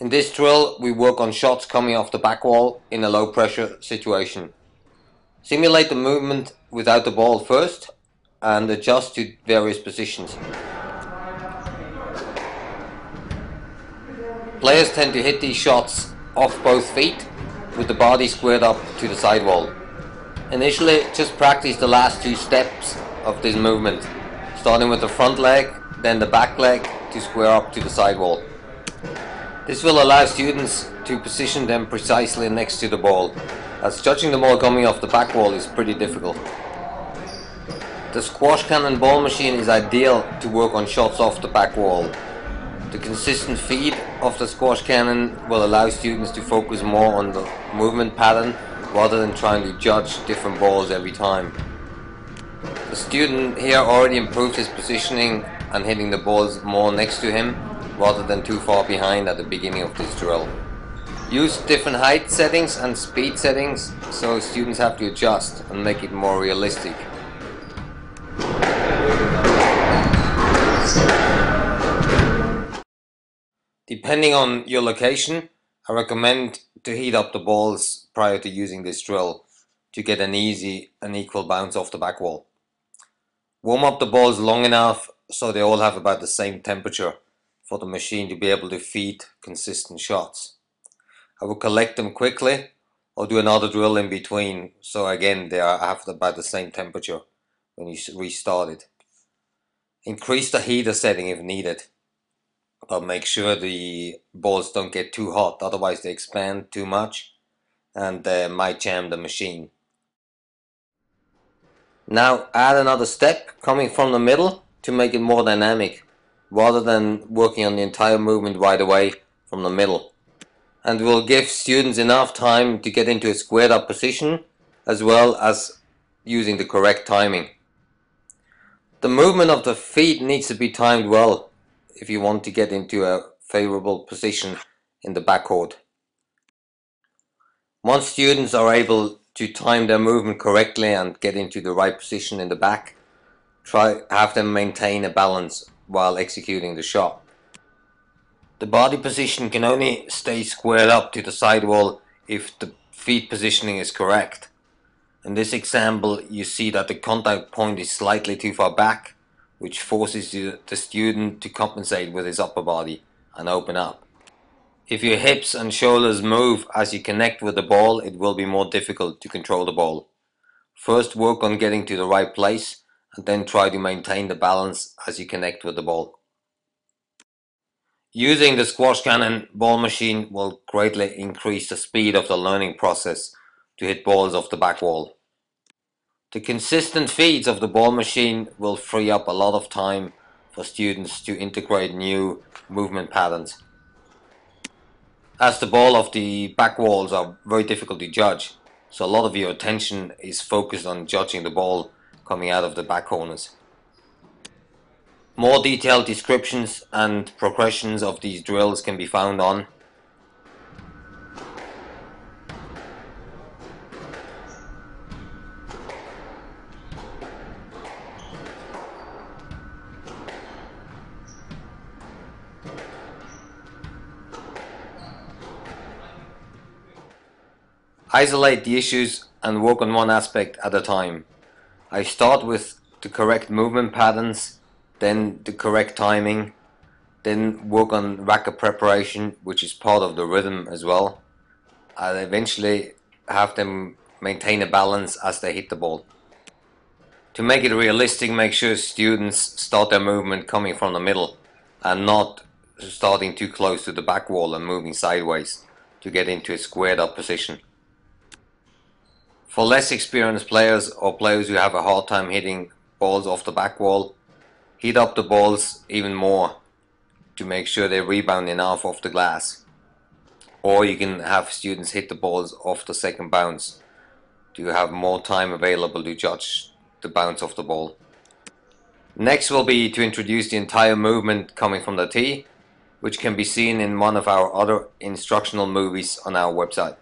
In this drill, we work on shots coming off the back wall in a low pressure situation. Simulate the movement without the ball first and adjust to various positions. Players tend to hit these shots off both feet with the body squared up to the sidewall. Initially, just practice the last two steps of this movement, starting with the front leg, then the back leg to square up to the sidewall. This will allow students to position them precisely next to the ball, as judging the ball coming off the back wall is pretty difficult. The squash cannon ball machine is ideal to work on shots off the back wall. The consistent feed of the squash cannon will allow students to focus more on the movement pattern rather than trying to judge different balls every time. The student here already improved his positioning and hitting the balls more next to him rather than too far behind at the beginning of this drill. Use different height settings and speed settings so students have to adjust and make it more realistic. Depending on your location, I recommend to heat up the balls prior to using this drill to get an easy and equal bounce off the back wall. Warm up the balls long enough so they all have about the same temperature for the machine to be able to feed consistent shots. I will collect them quickly or do another drill in between, so again they have about the same temperature when you restart it. Increase the heater setting if needed, but make sure the balls don't get too hot, otherwise they expand too much and might jam the machine. Now add another step coming from the middle to make it more dynamic, rather than working on the entire movement right away from the middle. And will give students enough time to get into a squared up position as well as using the correct timing. The movement of the feet needs to be timed well if you want to get into a favorable position in the backcourt. Once students are able to time their movement correctly and get into the right position in the back, have them maintain a balance while executing the shot. The body position can only stay squared up to the sidewall if the feet positioning is correct. In this example, you see that the contact point is slightly too far back, which forces the student to compensate with his upper body and open up. If your hips and shoulders move as you connect with the ball, it will be more difficult to control the ball. First work on getting to the right place and then try to maintain the balance as you connect with the ball. Using the squash cannon ball machine will greatly increase the speed of the learning process to hit balls off the back wall. The consistent feeds of the ball machine will free up a lot of time for students to integrate new movement patterns. As the ball of the back walls are very difficult to judge, so a lot of your attention is focused on judging the ball coming out of the back corners. More detailed descriptions and progressions of these drills can be found on Isolate the issues and work on one aspect at a time. I start with the correct movement patterns, then the correct timing, then work on racket preparation, which is part of the rhythm as well. I'll eventually have them maintain a balance as they hit the ball. To make it realistic, make sure students start their movement coming from the middle and not starting too close to the back wall and moving sideways to get into a squared up position. For less experienced players or players who have a hard time hitting balls off the back wall, heat up the balls even more to make sure they rebound enough off the glass. Or you can have students hit the balls off the second bounce to have more time available to judge the bounce of the ball. Next will be to introduce the entire movement coming from the tee, which can be seen in one of our other instructional movies on our website.